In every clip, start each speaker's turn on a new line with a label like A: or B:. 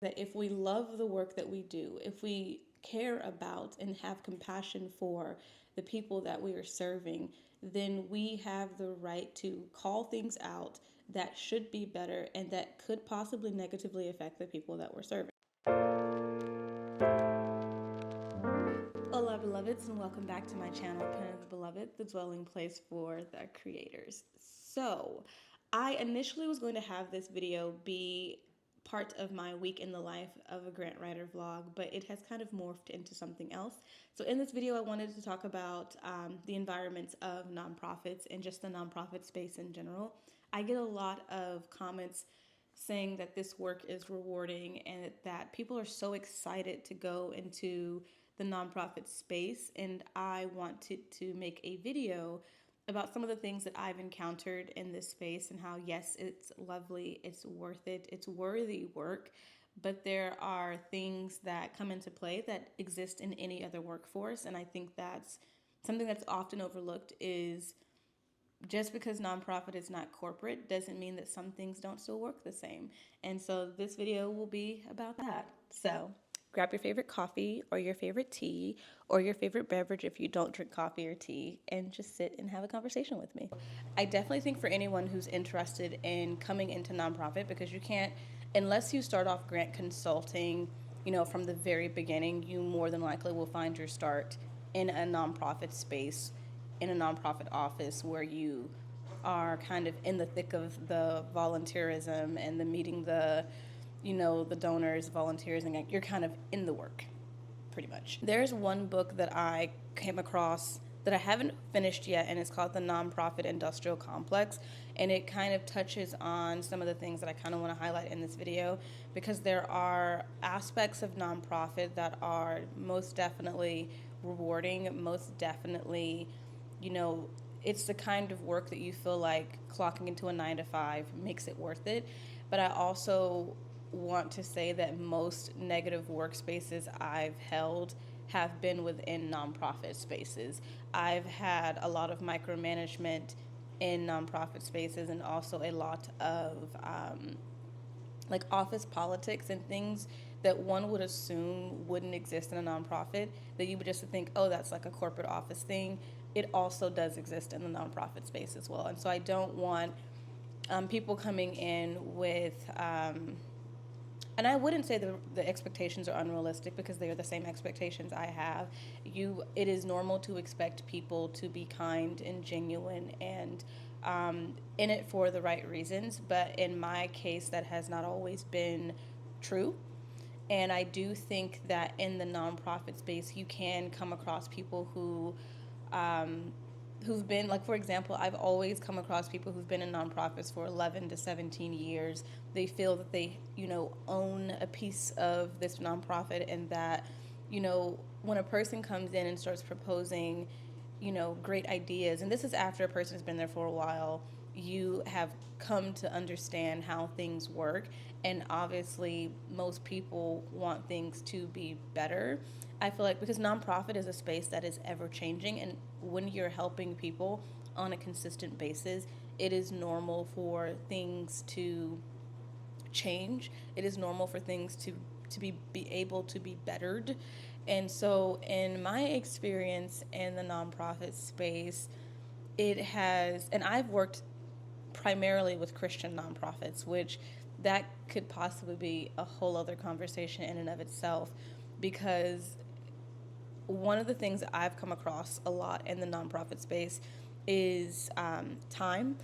A: that if we love the work that we do, if we care about and have compassion for the people that we are serving, then we have the right to call things out that should be better and that could possibly negatively affect the people that we're serving. Hola, beloveds, and welcome back to my channel, Pen of the Beloved, the dwelling place for the creators. So, I initially was going to have this video be part of my week in the life of a grant writer vlog, but it has kind of morphed into something else. So, in this video, I wanted to talk about the environments of nonprofits and just the nonprofit space in general. I get a lot of comments saying that this work is rewarding and that people are so excited to go into the nonprofit space. And I wanted to make a video about some of the things that I've encountered in this space and how, yes, it's lovely, it's worth it, it's worthy work, but there are things that come into play that exist in any other workforce. And I think that's something that's often overlooked is just because nonprofit is not corporate doesn't mean that some things don't still work the same. And so this video will be about that. So grab your favorite coffee or your favorite tea or your favorite beverage if you don't drink coffee or tea and just sit and have a conversation with me. I definitely think for anyone who's interested in coming into nonprofit, because you can't, unless you start off grant consulting, from the very beginning, you more than likely will find your start in a nonprofit space, in a nonprofit office where you are kind of in the thick of the volunteerism and the meeting the donors, volunteers, and you're kind of in the work pretty much. There's one book that I came across that I haven't finished yet, and it's called The Nonprofit Industrial Complex. And it kind of touches on some of the things that I kind of want to highlight in this video, because there are aspects of nonprofit that are most definitely rewarding, most definitely, it's the kind of work that you feel like clocking into a 9 to 5 makes it worth it. But I also want to say that most negative workspaces I've held have been within nonprofit spaces. I've had a lot of micromanagement in nonprofit spaces, and also a lot of like office politics and things that one would assume wouldn't exist in a nonprofit, that you would just think, oh, that's like a corporate office thing. It also does exist in the nonprofit space as well. And so I don't want people coming in with and I wouldn't say the expectations are unrealistic, because they are the same expectations I have. It is normal to expect people to be kind and genuine and in it for the right reasons. But in my case, that has not always been true. And I do think that in the nonprofit space, you can come across people who've been, like, for example, I've always come across people who've been in nonprofits for 11 to 17 years. They feel that they, own a piece of this nonprofit, and that, when a person comes in and starts proposing, great ideas, and this is after a person has been there for a while, you have come to understand how things work. And obviously, most people want things to be better. I feel like because nonprofit is a space that is ever changing, and when you're helping people on a consistent basis, it is normal for things to change. It is normal for things to be able to be bettered. And so in my experience in the nonprofit space, it has, and I've worked primarily with Christian nonprofits, which that could possibly be a whole other conversation in and of itself, because one of the things that I've come across a lot in the nonprofit space is time.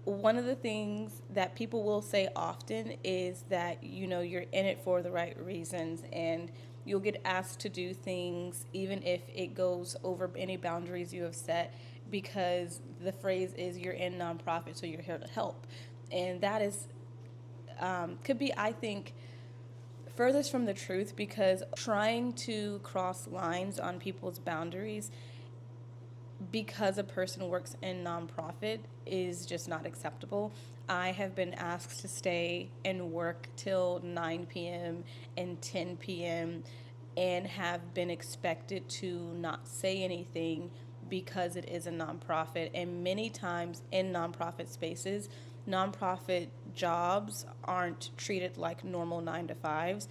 A: One of the things that people will say often is that, you're in it for the right reasons, and you'll get asked to do things even if it goes over any boundaries you have set, because the phrase is you're in nonprofit, so you're here to help. And that is, could be, I think, furthest from the truth, because trying to cross lines on people's boundaries because a person works in nonprofit is just not acceptable. I have been asked to stay and work till 9 p.m. and 10 p.m. and have been expected to not say anything because it is a nonprofit. And many times in nonprofit spaces, nonprofit jobs aren't treated like normal 9 to 5s.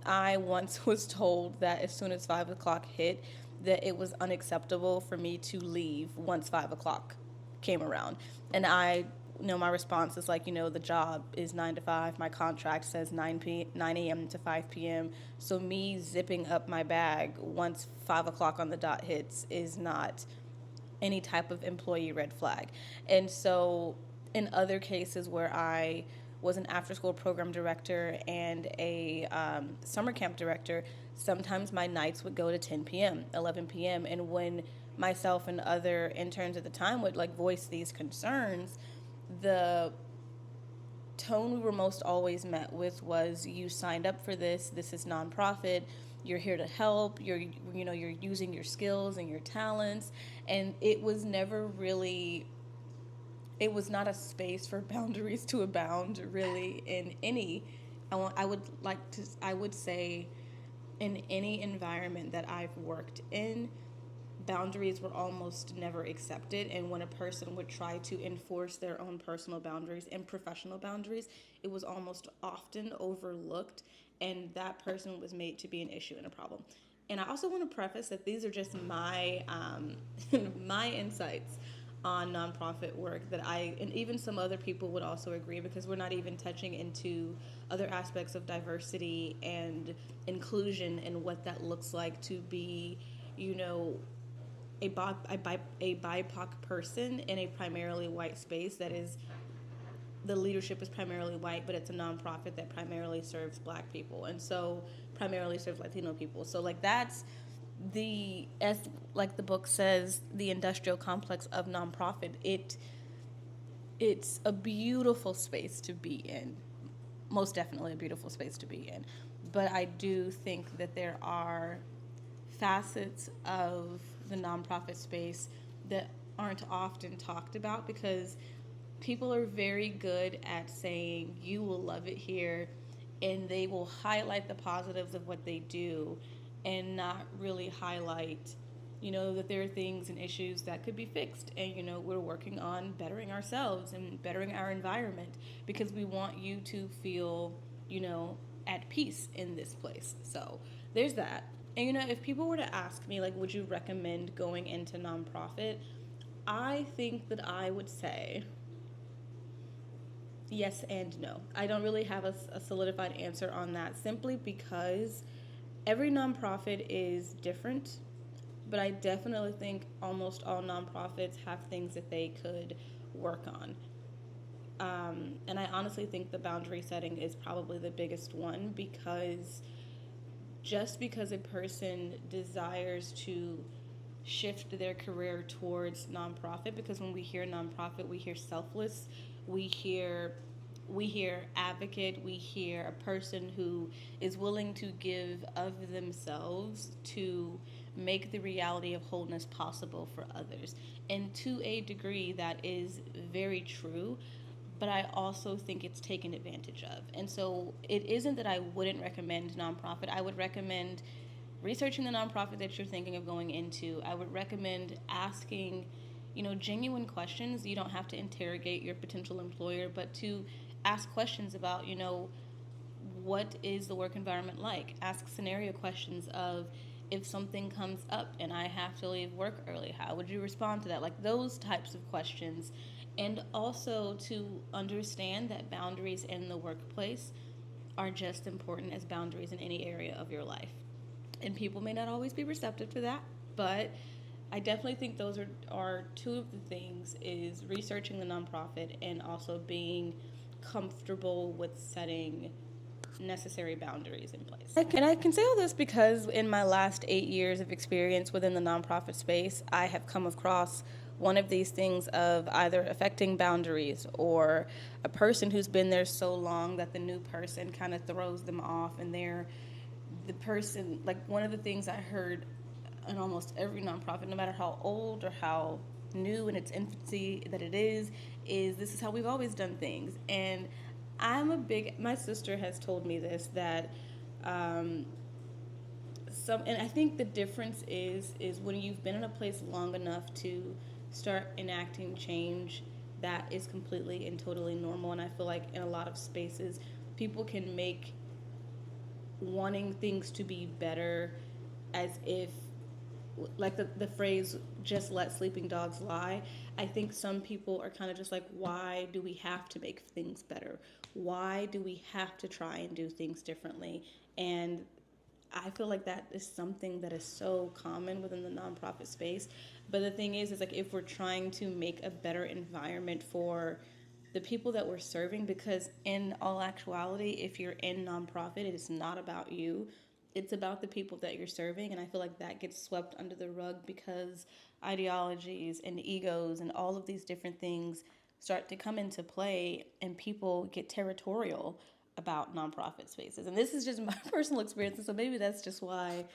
A: I once was told that as soon as 5 o'clock hit, that it was unacceptable for me to leave once 5 o'clock came around. And my response is like, the job is 9 to 5. My contract says 9 a.m. to 5 p.m. So me zipping up my bag once 5 o'clock on the dot hits is not any type of employee red flag. And so in other cases where I was an after school program director and a summer camp director, sometimes my nights would go to 10 p.m., 11 p.m. And when myself and other interns at the time would like voice these concerns, the tone we were most always met with was, you signed up for this is nonprofit, you're here to help, you're using your skills and your talents. And it was never really, it was not a space for boundaries to abound really in any, I would say, in any environment that I've worked in, boundaries were almost never accepted. And when a person would try to enforce their own personal boundaries and professional boundaries, it was almost often overlooked, and that person was made to be an issue and a problem. And I also want to preface that these are just my my insights on nonprofit work, that and even some other people would also agree, because we're not even touching into other aspects of diversity and inclusion and what that looks like to be, a BIPOC person in a primarily white space that is, the leadership is primarily white, but it's a nonprofit that primarily serves Black people, and so primarily serves Latino people. So like that's as like the book says, the industrial complex of nonprofit. It's a beautiful space to be in, most definitely a beautiful space to be in. But I do think that there are facets of the nonprofit space that aren't often talked about, because people are very good at saying you will love it here, and they will highlight the positives of what they do and not really highlight, that there are things and issues that could be fixed. And, we're working on bettering ourselves and bettering our environment because we want you to feel, at peace in this place. So there's that. And, if people were to ask me, like, would you recommend going into nonprofit? I think that I would say yes and no. I don't really have a solidified answer on that, simply because every nonprofit is different. But I definitely think almost all nonprofits have things that they could work on. And I honestly think the boundary setting is probably the biggest one, because just because a person desires to shift their career towards nonprofit, because when we hear nonprofit, we hear selfless, we hear advocate, we hear a person who is willing to give of themselves to make the reality of wholeness possible for others. And to a degree, that is very true, but I also think it's taken advantage of. And so it isn't that I wouldn't recommend nonprofit. I would recommend researching the nonprofit that you're thinking of going into. I would recommend asking, genuine questions. You don't have to interrogate your potential employer, but to ask questions about, what is the work environment like? Ask scenario questions of, if something comes up and I have to leave work early, how would you respond to that? Like those types of questions. And also to understand that boundaries in the workplace are just important as boundaries in any area of your life. And people may not always be receptive to that, but I definitely think those are two of the things, is researching the nonprofit and also being comfortable with setting necessary boundaries in place. And I can say all this because in my last 8 years of experience within the nonprofit space, I have come across one of these things of either affecting boundaries, or a person who's been there so long that the new person kind of throws them off, and they're the person, like one of the things I heard in almost every nonprofit, no matter how old or how new in its infancy that it is this is how we've always done things. And my sister has told me this, that and I think the difference is when you've been in a place long enough to start enacting change, that is completely and totally normal. And I feel like in a lot of spaces, people can make wanting things to be better as if, like the phrase, just let sleeping dogs lie. I think some people are kind of just like, why do we have to make things better? Why do we have to try and do things differently? And I feel like that is something that is so common within the nonprofit space. But the thing is like, if we're trying to make a better environment for the people that we're serving, because in all actuality, if you're in nonprofit, it is not about you. It's about the people that you're serving. And I feel like that gets swept under the rug because ideologies and egos and all of these different things start to come into play, and people get territorial about nonprofit spaces. And this is just my personal experience. So maybe that's just why,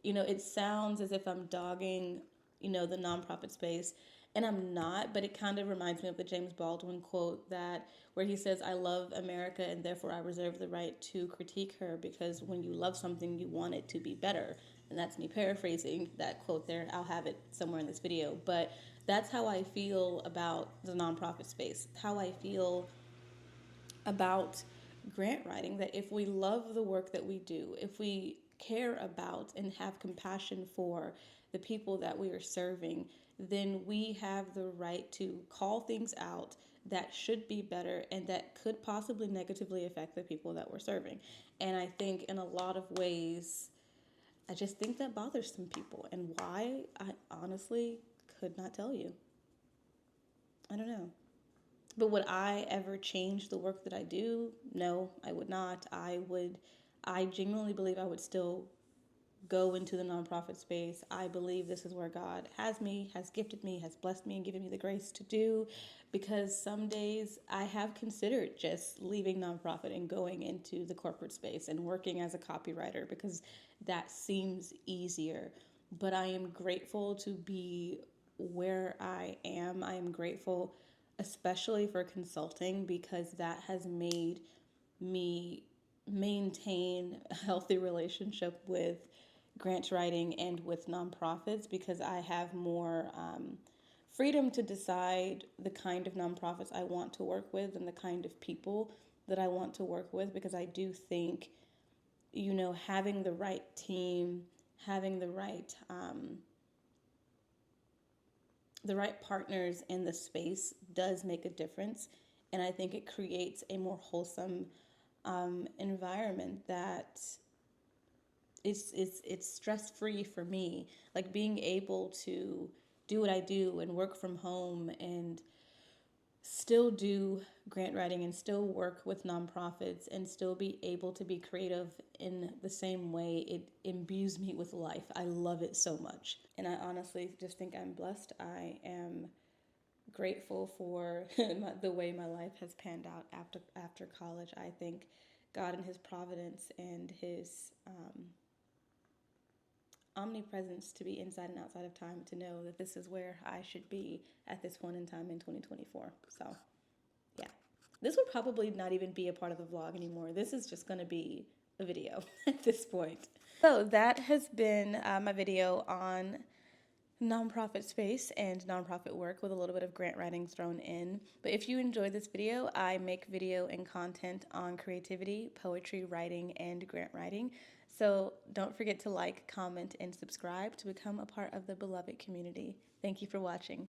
A: it sounds as if I'm dogging, the nonprofit space. And I'm not, but it kind of reminds me of the James Baldwin quote that where he says, I love America and therefore I reserve the right to critique her, because when you love something, you want it to be better. And that's me paraphrasing that quote there. I'll have it somewhere in this video. But that's how I feel about the nonprofit space, how I feel about grant writing, that if we love the work that we do, if we care about and have compassion for the people that we are serving, then we have the right to call things out that should be better and that could possibly negatively affect the people that we're serving. And I think in a lot of ways, I just think that bothers some people. And why, I honestly could not tell you. I don't know. But would I ever change the work that I do? No, I would not. I genuinely believe I would still go into the nonprofit space. I believe this is where God has me, has gifted me, has blessed me, and given me the grace to do. Because some days I have considered just leaving nonprofit and going into the corporate space and working as a copywriter, because that seems easier. But I am grateful to be where I am. I am grateful, especially for consulting, because that has made me maintain a healthy relationship with grant writing and with nonprofits, because I have more freedom to decide the kind of nonprofits I want to work with and the kind of people that I want to work with. Because I do think, having the right team, having the right partners in the space does make a difference. And I think it creates a more wholesome environment that it's stress free for me. Like being able to do what I do and work from home and still do grant writing and still work with nonprofits and still be able to be creative in the same way, it imbues me with life. I love it so much. And I honestly just think I'm blessed. I am grateful for the way my life has panned out after college. I think God and his providence and his omnipresence to be inside and outside of time to know that this is where I should be at this point in time in 2024. So, yeah. This would probably not even be a part of the vlog anymore. This is just going to be a video at this point. So that has been my video on nonprofit space and nonprofit work, with a little bit of grant writing thrown in. But if you enjoyed this video, I make video and content on creativity, poetry, writing, and grant writing. So don't forget to like, comment, and subscribe to become a part of the beloved community. Thank you for watching.